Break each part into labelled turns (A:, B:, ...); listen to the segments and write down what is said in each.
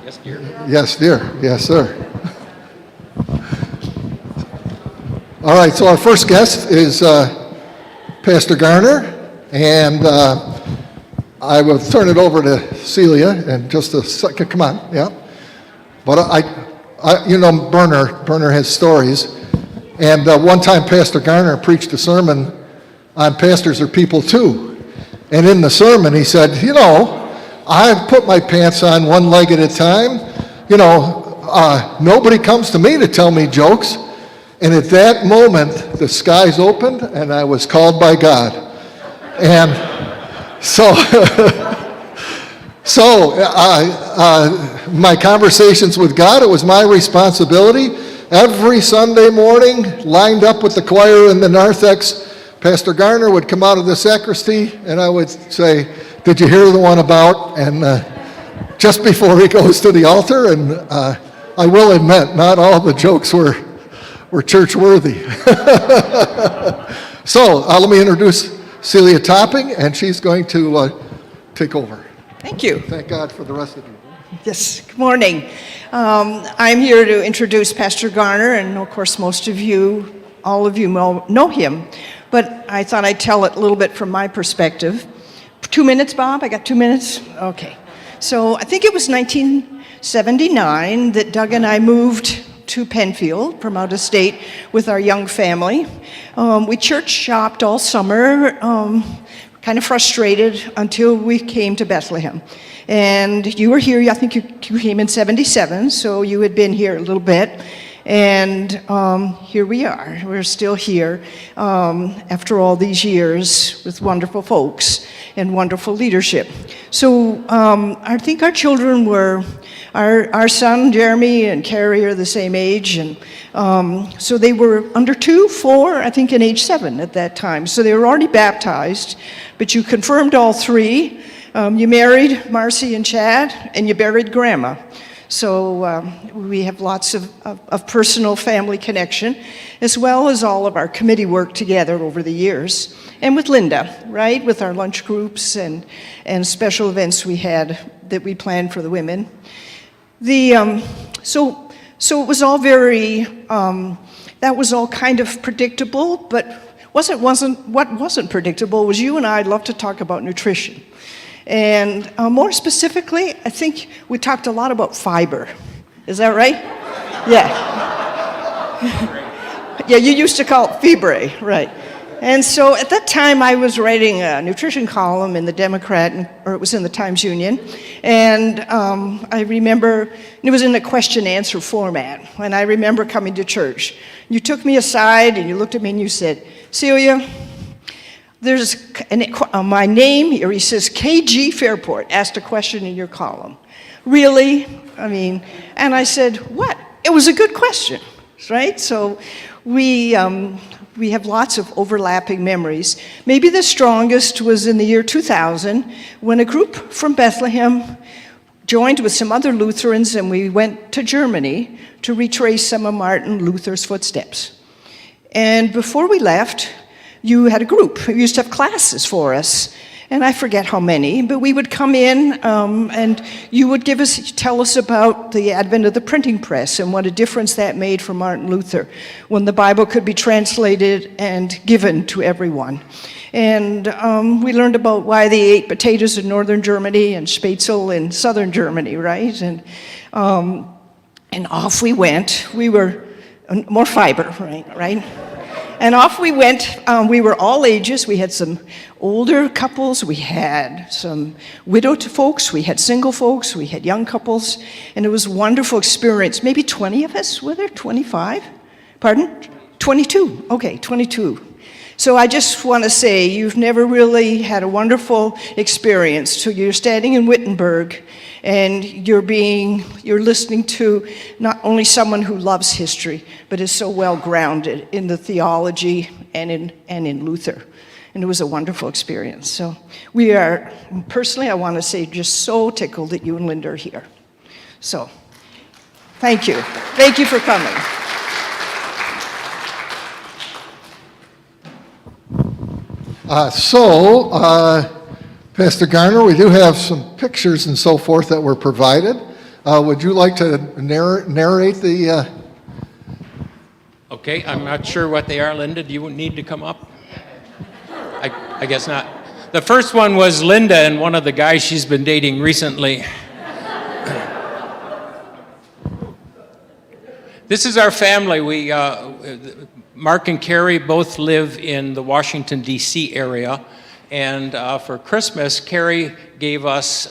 A: Yes, dear.
B: Yes, dear. Yes, sir. All right, so our first guest is Pastor Garner, and I will turn it over to Celia in just a second. Come on, yeah. But Berner has stories. And one time Pastor Garner preached a sermon on pastors are people too. And in the sermon he said, I put my pants on one leg at a time. Nobody comes to me to tell me jokes. And at that moment, the skies opened and I was called by God. And so, my conversations with God, it was my responsibility. Every Sunday morning, lined up with the choir in the narthex, Pastor Garner would come out of the sacristy and I would say, did you hear the one about? And just before he goes to the altar, and I will admit, not all the jokes were church worthy. So let me introduce Celia Topping, and she's going to take over.
C: Thank you.
B: Thank God for the rest of you.
C: Yes, good morning. I'm here to introduce Pastor Garner, and of course all of you know him, but I thought I'd tell it a little bit from my perspective. 2 minutes, Bob? I got 2 minutes? Okay. So I think it was 1979 that Doug and I moved to Penfield from out of state with our young family. We church shopped all summer, kind of frustrated until we came to Bethlehem. And you were here, I think you came in 77, so you had been here a little bit. And here we are. We're still here after all these years with wonderful folks and wonderful leadership. So I think our children were, our son Jeremy and Carrie are the same age, and so they were under 2, 4, I think, and age 7 at that time. So they were already baptized, but you confirmed all 3. You married Marcy and Chad, and you buried Grandma. So we have lots of personal family connection, as well as all of our committee work together over the years. And with Linda, right, with our lunch groups and special events we had that we planned for the women. So it was all very, that was all kind of predictable, but what wasn't predictable was you and I love to talk about nutrition. And more specifically, I think we talked a lot about fiber. Is that right? Yeah. Yeah, you used to call it fibre, right. And so at that time, I was writing a nutrition column in the Democrat, or it was in the Times-Union, and I remember, it was in a question-answer format, and I remember coming to church. You took me aside, and you looked at me, and you said, Celia, there's my name here, he says, KG Fairport asked a question in your column. Really? I mean, and I said, what? It was a good question, right? So we have lots of overlapping memories. Maybe the strongest was in the year 2000 when a group from Bethlehem joined with some other Lutherans, and we went to Germany to retrace some of Martin Luther's footsteps. And before we left, you had a group. You used to have classes for us, and I forget how many, but we would come in and you would tell us about the advent of the printing press and what a difference that made for Martin Luther when the Bible could be translated and given to everyone. And we learned about why they ate potatoes in northern Germany and Spätzle in southern Germany, right? And off we went. We were more fiber, right? And off we went. We were all ages. We had some older couples. We had some widowed folks. We had single folks. We had young couples. And it was a wonderful experience. Maybe 20 of us, were there? 25? Pardon? 22. Okay, 22. So I just want to say you've never really had a wonderful experience. So you're standing in Wittenberg and you're listening to not only someone who loves history, but is so well grounded in the theology and in Luther. And it was a wonderful experience. So we are, personally, I want to say just so tickled that you and Linda are here. So thank you. Thank you for coming.
B: Pastor Garner, we do have some pictures and so forth that were provided. would you like to narrate the,
A: Okay, I'm not sure what they are. Linda, do you need to come up? I guess not. The first one was Linda and one of the guys she's been dating recently. This is our family. Mark and Carrie both live in the Washington, D.C. area. And for Christmas, Carrie gave us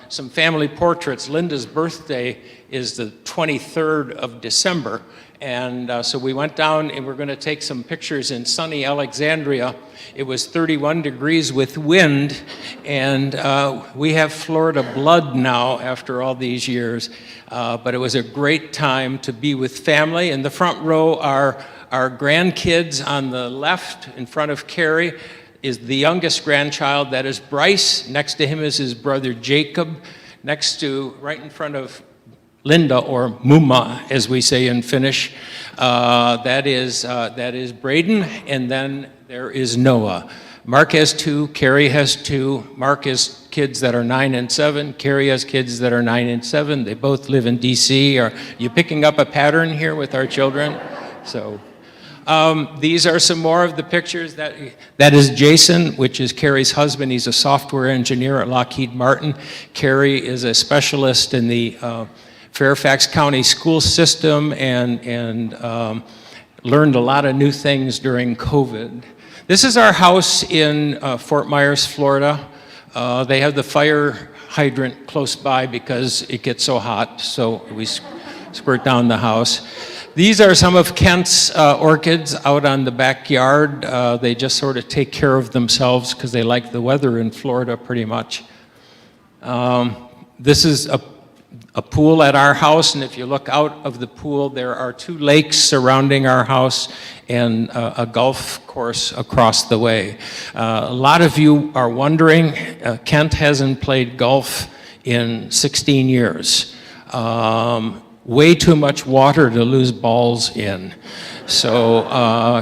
A: some family portraits. Linda's birthday is the 23rd of December. And so we went down and we're going to take some pictures in sunny Alexandria. It was 31 degrees with wind, and we have Florida blood now after all these years. But it was a great time to be with family. In the front row are our grandkids. On the left, in front of Carrie, is the youngest grandchild. That is Bryce. Next to him is his brother Jacob. Right in front of Linda, or Muma, as we say in Finnish, that is Braden, and then there is Noah. Mark has 2, Carrie has 2. Mark has kids that are 9 and 7. Carrie has kids that are 9 and 7. They both live in D.C. Are you picking up a pattern here with our children? So these are some more of the pictures. That is Jason, which is Carrie's husband. He's a software engineer at Lockheed Martin. Carrie is a specialist in the Fairfax County school system and learned a lot of new things during COVID. This is our house in Fort Myers, Florida. They have the fire hydrant close by because it gets so hot, so we squirt down the house. These are some of Kent's orchids out on the backyard. They just sort of take care of themselves because they like the weather in Florida pretty much. This is a pool at our house, and if you look out of the pool, there are 2 lakes surrounding our house and a golf course across the way. A lot of you are wondering, Kent hasn't played golf in 16 years. Way too much water to lose balls in. So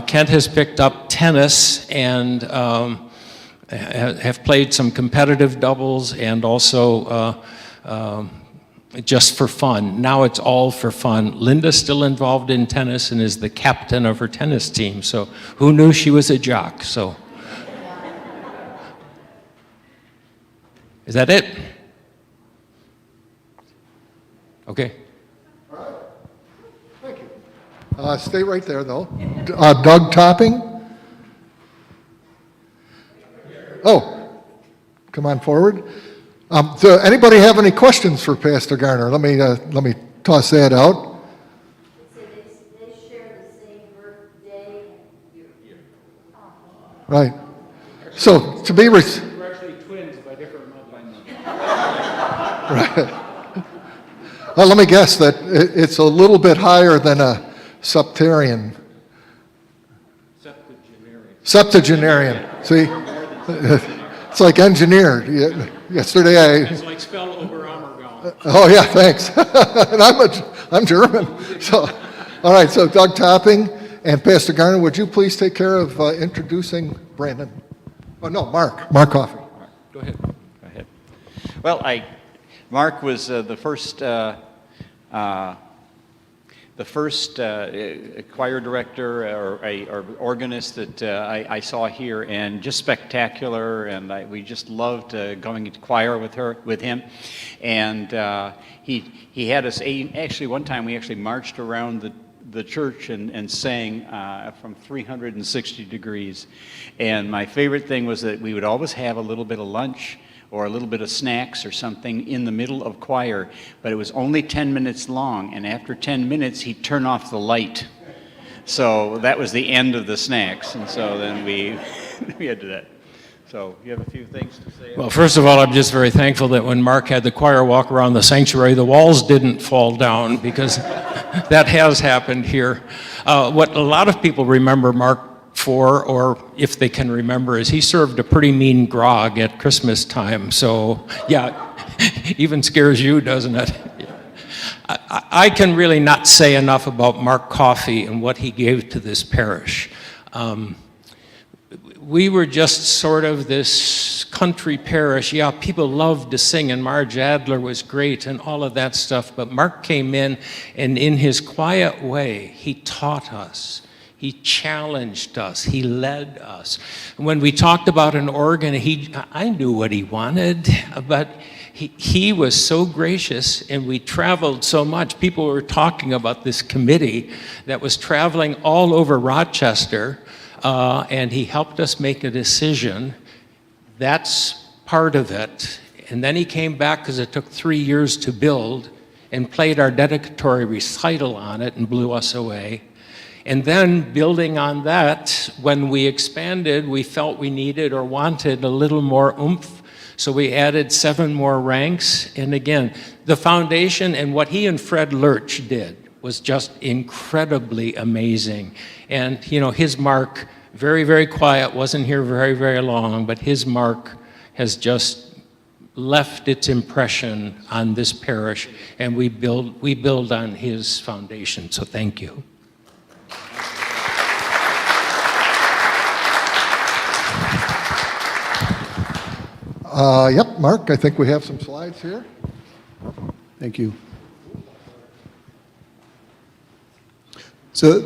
A: Kent has picked up tennis and have played some competitive doubles and also just for fun. Now it's all for fun. Linda's still involved in tennis and is the captain of her tennis team. So who knew she was a jock? So is that it? Okay.
B: all right, thank you. Stay right there, though. Doug Topping? Oh, come on forward. So anybody have any questions for Pastor Garner? Let me toss that out.
D: They share the same birthday and year.
B: Right. So to be
A: We're actually twins by different mothers.
B: right. Well, let me guess that it's a little bit higher than a septarian. Septuagenarian. See, it's like engineered. Yesterday
A: It's like spell over Ammergau.
B: Oh yeah, thanks. And I'm German. So, all right. So Doug Topping and Pastor Garner, would you please take care of introducing Brandon? Oh no, Mark Coffey.
A: Go ahead.
E: Go ahead. Well, Mark was the first choir director or organist that I saw here, and just spectacular. And we just loved going to choir with him. And he had us. Actually, one time we actually marched around the church and sang from 360 degrees. And my favorite thing was that we would always have a little bit of lunch or a little bit of snacks or something in the middle of choir, but it was only 10 minutes long, and after 10 minutes, he'd turn off the light. So that was the end of the snacks, and so then we had to do that. So you have a few things to say?
A: Well, first of all, I'm just very thankful that when Mark had the choir walk around the sanctuary, the walls didn't fall down, because that has happened here. What a lot of people remember Mark for, or if they can remember, is he served a pretty mean grog at Christmas time. So, yeah, even scares you, doesn't it? I can really not say enough about Mark Coffey and what he gave to this parish. We were just sort of this country parish. Yeah, people loved to sing, and Marge Adler was great and all of that stuff. But Mark came in, and in his quiet way, he taught us. He challenged us. He led us. When we talked about an organ, I knew what he wanted, but he was so gracious, and we traveled so much. People were talking about this committee that was traveling all over Rochester, and he helped us make a decision. That's part of it. And then he came back, because it took 3 years to build, and played our dedicatory recital on it and blew us away. And then building on that, when we expanded, we felt we needed or wanted a little more oomph. So we added 7 more ranks. And again, the foundation and what he and Fred Lurch did was just incredibly amazing. And his mark, very, very quiet, wasn't here very, very long, but his mark has just left its impression on this parish, and we build on his foundation. So thank you.
B: Yep, Mark, I think we have some slides here.
F: Thank you. So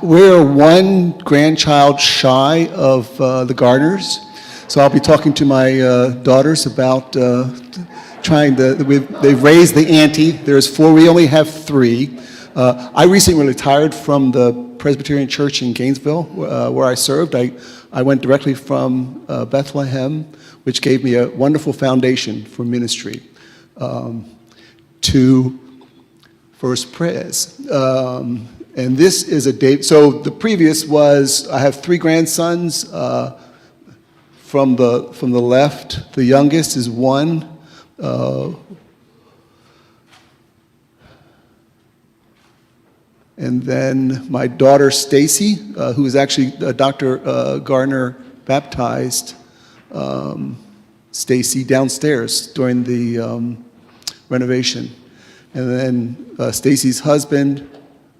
F: we're one grandchild shy of the Garners. So I'll be talking to my daughters about they've raised the ante. There's 4, we only have 3. I recently retired from the Presbyterian Church in Gainesville, where I served. I went directly from Bethlehem, which gave me a wonderful foundation for ministry, to First Pres. And this is a date. So the previous was, I have 3 grandsons. From the left, the youngest is 1. And then my daughter Stacy, who is actually Dr. Garner baptized Stacy downstairs during the renovation. And then Stacy's husband,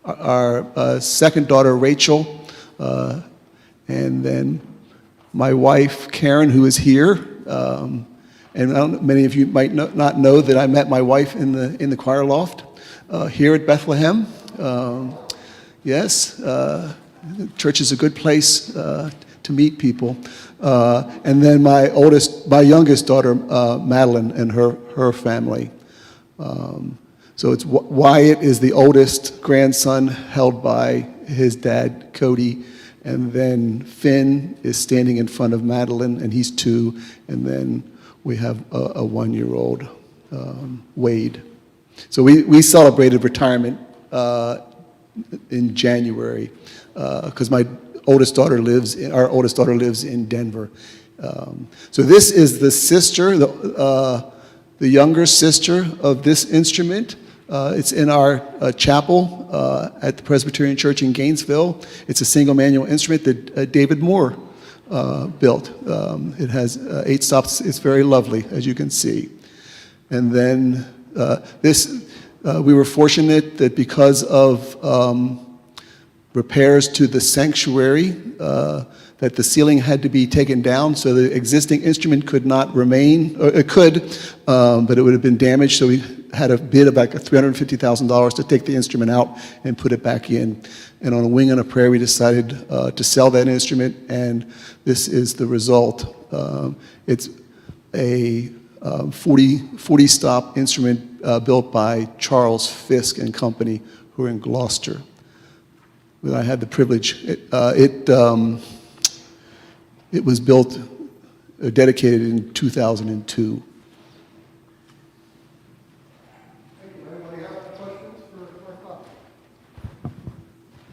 F: our second daughter Rachel, and then my wife Karen, who is here. And many of you might not know that I met my wife in the choir loft here at Bethlehem. Yes, church is a good place to meet people. And then my youngest daughter, Madeline, and her family. So it's Wyatt is the oldest grandson, held by his dad, Cody, and then Finn is standing in front of Madeline, and he's 2, and then we have a 1-year-old, Wade. So we celebrated retirement in January because our oldest daughter lives in Denver. So this is the sister, the younger sister of this instrument. It's in our chapel at the Presbyterian Church in Gainesville. It's a single manual instrument that David Moore built. It has 8 stops. It's very lovely, as you can see. And then we were fortunate that because of repairs to the sanctuary, that the ceiling had to be taken down, so the existing instrument could not remain, or it could, but it would have been damaged, so we had a bid of like $350,000 to take the instrument out and put it back in. And on a wing and a prayer, we decided to sell that instrument, and this is the result. It's a 40-stop instrument built by Charles Fisk and Company, who are in Gloucester. I had the privilege. It was built, dedicated in 2002.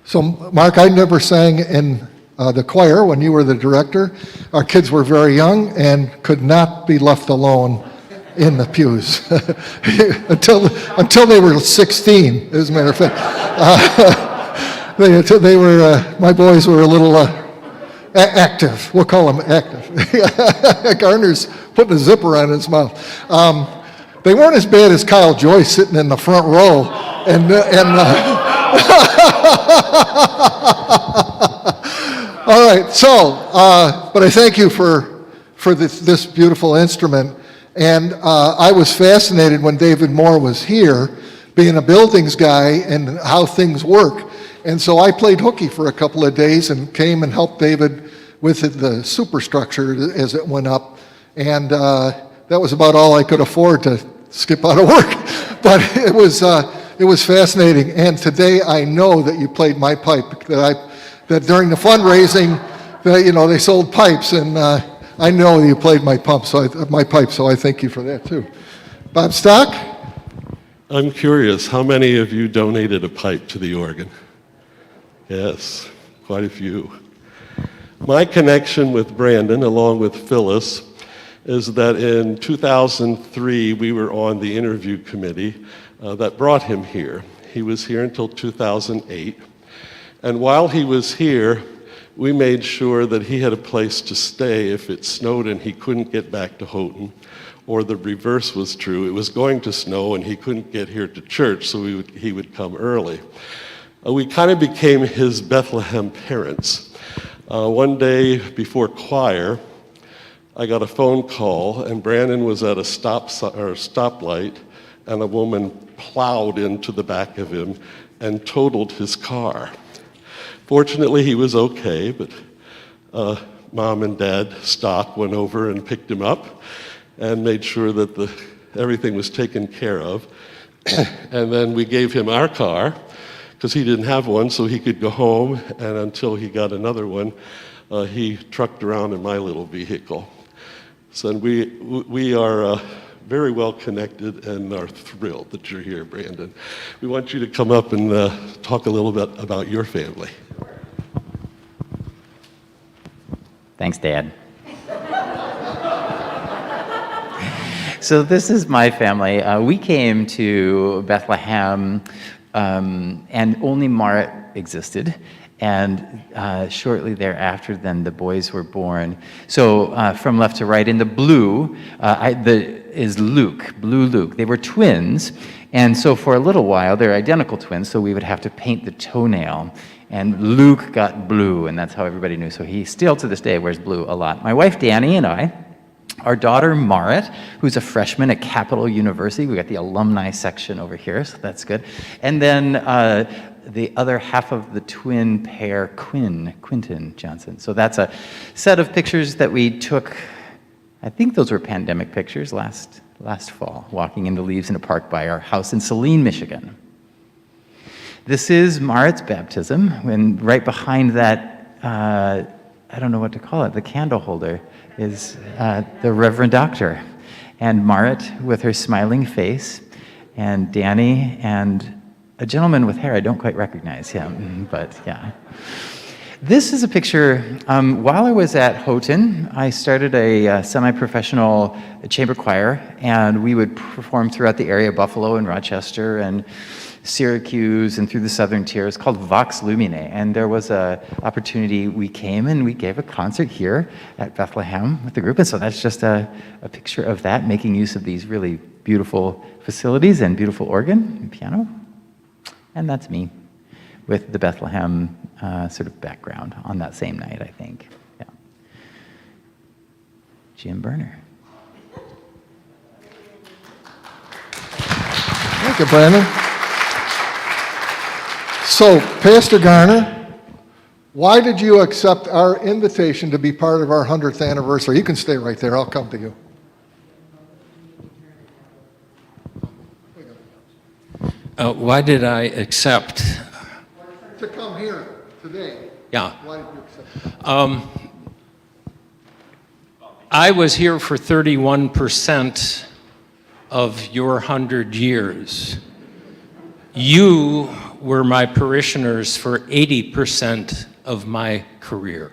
B: So, Mark, I never sang in the choir when you were the director. Our kids were very young and could not be left alone in the pews until they were 16, as a matter of fact. My boys were a little active. We'll call them active. Garner's putting a zipper on his mouth. They weren't as bad as Kyle Joyce sitting in the front row. All right, so, but I thank you for for this beautiful instrument. And I was fascinated when David Moore was here, being a buildings guy and how things work. And so I played hooky for a couple of days and came and helped David with the superstructure as it went up. And that was about all I could afford to skip out of work. But it was fascinating. And today I know that you played my pipe, that during the fundraising, that, you know, they sold pipes, and I know you played my pipe, so I thank you for that too. Bob Stock?
G: I'm curious, how many of you donated a pipe to the organ? Yes, quite a few. My connection with Brandon, along with Phyllis, is that in 2003 we were on the interview committee that brought him here. He was here until 2008, and while he was here, we made sure that he had a place to stay if it snowed and he couldn't get back to Houghton, or the reverse was true. It was going to snow and he couldn't get here to church, so he would come early. We kind of became his Bethlehem parents. One day before choir, I got a phone call, and Brandon was at a stoplight, and a woman plowed into the back of him and totaled his car. Fortunately, he was okay, but Mom and Dad Stock went over and picked him up and made sure that everything was taken care of. And then we gave him our car, because he didn't have one, so he could go home, and until he got another one, he trucked around in my little vehicle. So we are very well connected and are thrilled that you're here, Brandon. We want you to come up and talk a little bit about your family.
H: Thanks, Dad. So this is my family. We came to Bethlehem, and only Marit existed. And shortly thereafter, then the boys were born. So from left to right, in the blue is Luke, blue Luke. They were twins, and so for a little while, they're identical twins, so we would have to paint the toenail. And Luke got blue, and that's how everybody knew. So he still, to this day, wears blue a lot. My wife, Danny, and I, our daughter, Marit, who's a freshman at Capital University. We got the alumni section over here, so that's good. And then the other half of the twin pair, Quinton Johnson. So that's a set of pictures that we took. I think those were pandemic pictures last fall, walking in the leaves in a park by our house in Saline, Michigan. This is Marit's baptism, and right behind that, I don't know what to call it, the candle holder, is the Reverend Doctor. And Marit with her smiling face, and Danny, and a gentleman with hair. I don't quite recognize him, but yeah. This is a picture, while I was at Houghton, I started a semi-professional chamber choir, and we would perform throughout the area, Buffalo and Rochester and Syracuse and through the southern tier. It's called Vox Lumine, and there was a opportunity. We came and we gave a concert here at Bethlehem with the group, and so that's just a picture of that, making use of these really beautiful facilities and beautiful organ and piano. And that's me with the Bethlehem sort of background on that same night, I think. Yeah. Jim Berner.
B: Thank you, Brandon. So, Pastor Garner, why did you accept our invitation to be part of our 100th anniversary? You can stay right there. I'll come to you.
A: Why did I accept?
B: To come here today.
A: Yeah.
B: Why did you accept?
A: I was here for 31% of your 100 years. You were my parishioners for 80% of my career.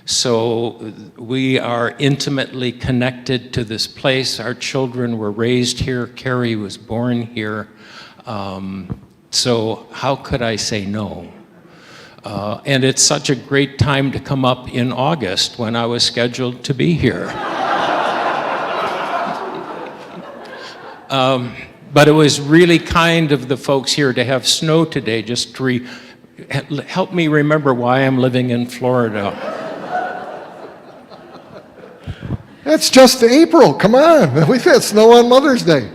A: So we are intimately connected to this place. Our children were raised here. Carrie was born here. So how could I say no? And it's such a great time to come up in August when I was scheduled to be here. But it was really kind of the folks here to have snow today, just to help me remember why I'm living in Florida.
B: It's just April. Come on. We've had snow on Mother's Day.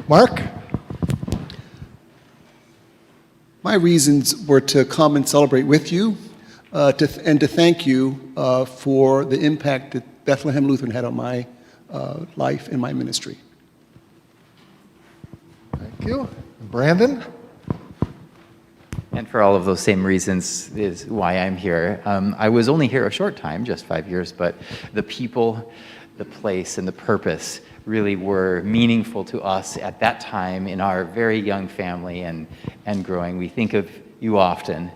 B: Mark?
F: My reasons were to come and celebrate with you and to thank you for the impact that Bethlehem Lutheran had on my life and my ministry.
B: Thank you. Brandon?
H: And for all of those same reasons is why I'm here. I was only here a short time, just 5 years, but the people, the place, and the purpose really were meaningful to us at that time in our very young family and growing. We think of you often,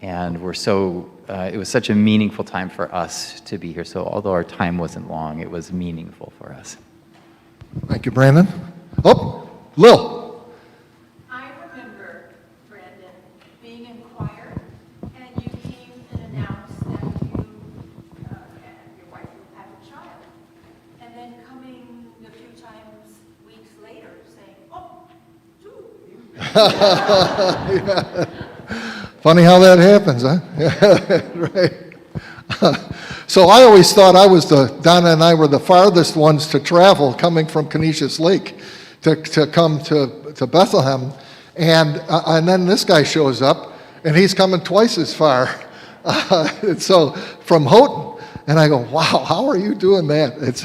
H: and we're so, it was such a meaningful time for us to be here. So although our time wasn't long, it was meaningful for us.
B: Thank you, Brandon. Oh, Lil.
I: I remember, Brandon, being in choir, and you came and announced that you and your wife will have a child. And then coming a few times, weeks later, saying, oh, two.
B: Yeah. Funny how that happens, huh? Right. So I always thought Donna and I were the farthest ones to travel coming from Canisius Lake to come to Bethlehem. And then this guy shows up, and he's coming twice as far. So from Houghton. And I go, wow, how are you doing that? It's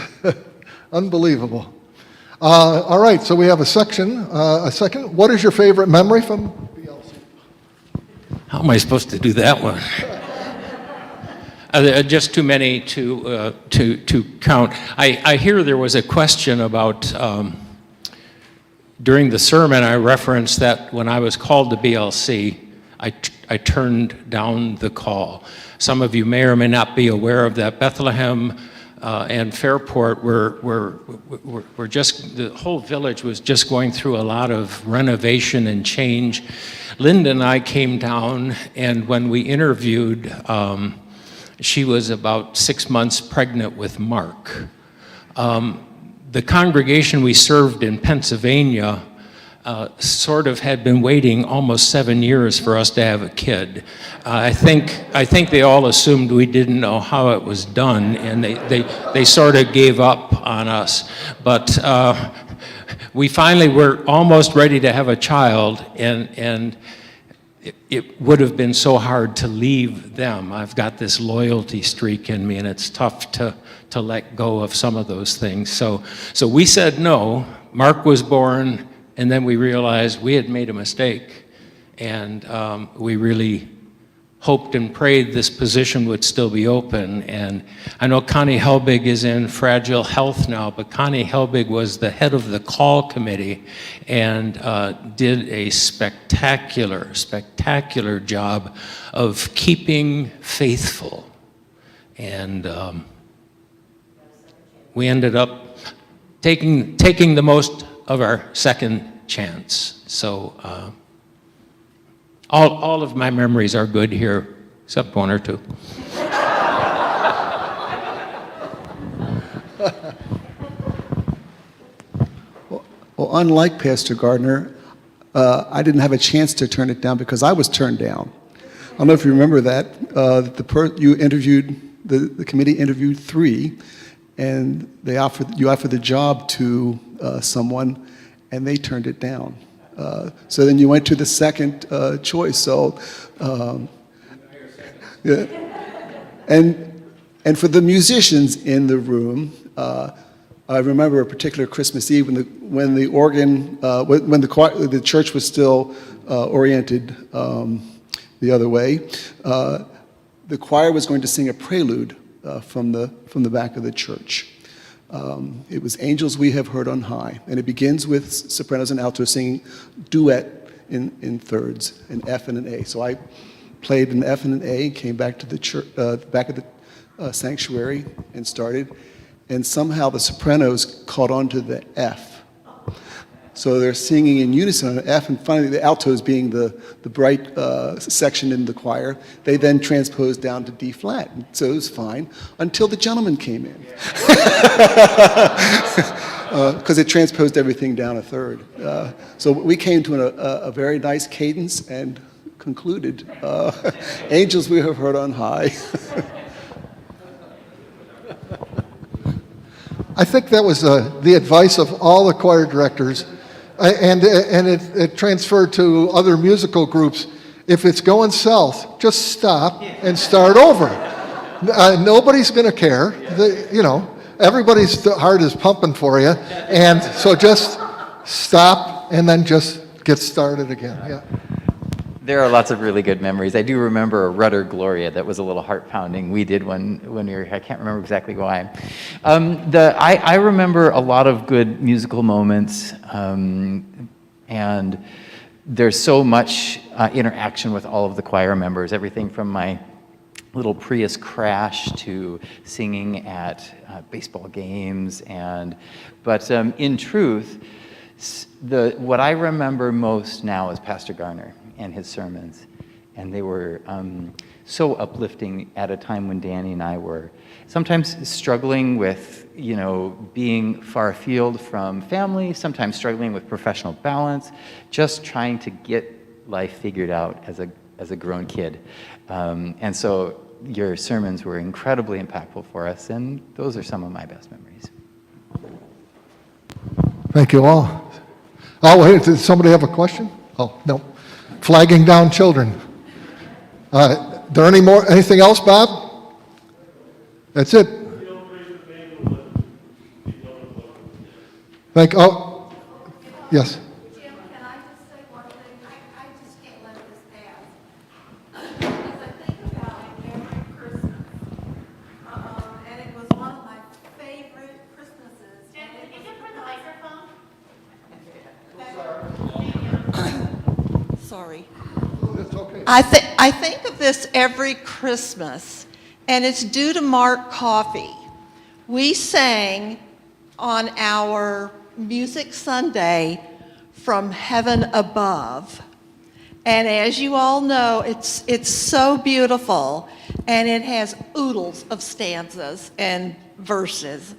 B: unbelievable. All right, so we have a second. What is your favorite memory from BLC?
A: How am I supposed to do that one? Just too many to count. I hear there was a question about, during the sermon, I referenced that when I was called to BLC, I turned down the call. Some of you may or may not be aware of that. Bethlehem and Fairport were just, the whole village was just going through a lot of renovation and change. Linda and I came down, and when we interviewed, she was about 6 months pregnant with Mark. The congregation we served in Pennsylvania sort of had been waiting almost 7 years for us to have a kid. I think they all assumed we didn't know how it was done, and they sort of gave up on us. But we finally were almost ready to have a child, and it would have been so hard to leave them. I've got this loyalty streak in me, and it's tough to let go of some of those things. So we said no. Mark was born, and then we realized we had made a mistake, and we really hoped and prayed this position would still be open. And I know Connie Helbig is in fragile health now, but Connie Helbig was the head of the call committee and did a spectacular job of keeping faithful. And we ended up taking the most of our second chance. So all of my memories are good here, except one or two.
F: Well, unlike Pastor Gardner, I didn't have a chance to turn it down because I was turned down. I don't know if you remember that. You interviewed, the committee interviewed 3, and you offered the job to someone, and they turned it down. So then you went to the second choice. So, yeah. And for the musicians in the room, I remember a particular Christmas Eve when the organ, when the church was still oriented the other way. The choir was going to sing a prelude from the back of the church. It was Angels We Have Heard on High, and it begins with sopranos and altos singing duet in thirds, an F and an A. So I played an F and an A, came back to the church, back of the sanctuary, and started. And somehow the sopranos caught on to the F. So they're singing in unison on an F, and finally the altos, being the bright section in the choir, they then transposed down to D flat. So it was fine until the gentleman came in. Because it transposed everything down a third. So we came to a very nice cadence and concluded, Angels We Have Heard on High.
B: I think that was the advice of all the choir directors, and it transferred to other musical groups. If it's going south, just stop and start over. Nobody's going to care. Everybody's heart is pumping for you, and so just stop and then just get started again. Yeah.
H: There are lots of really good memories. I do remember a Rudder Gloria that was a little heart-pounding. We did when we were, I can't remember exactly why. I remember a lot of good musical moments, and there's so much interaction with all of the choir members, everything from my little Prius crash to singing at baseball games. But in truth, what I remember most now is Pastor Garner and his sermons. And they were so uplifting at a time when Danny and I were sometimes struggling with, being far afield from family, sometimes struggling with professional balance, just trying to get life figured out as a grown kid. And so your sermons were incredibly impactful for us, and those are some of my best memories.
B: Thank you all. Oh, wait, did somebody have a question? Oh, no. Flagging down children. There anything else, Bob? That's it. Yes.
I: Jim, can I just say one thing? I just can't let this pass. Because I think about it every Christmas. And it was one of my favorite Christmases.
J: Jim, can you just turn the microphone?
I: Sorry.
B: It's okay.
I: I think of this every Christmas, and it's due to Mark Coffey. We sang on our Music Sunday From Heaven Above. And as you all know, it's so beautiful, and it has oodles of stanzas and verses.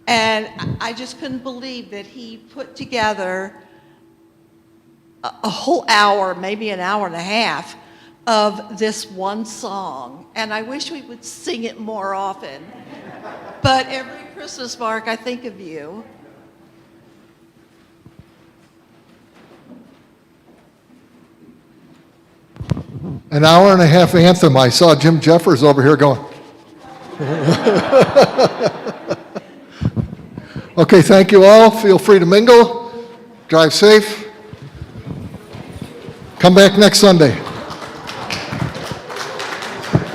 I: And I just couldn't believe that he put together a whole hour, maybe an hour and a half, of this one song. And I wish we would sing it more often. But every Christmas, Mark, I think of you.
B: An hour and a half anthem. I saw Jim Jeffers over here going. Okay, thank you all. Feel free to mingle. Drive safe. Come back next Sunday.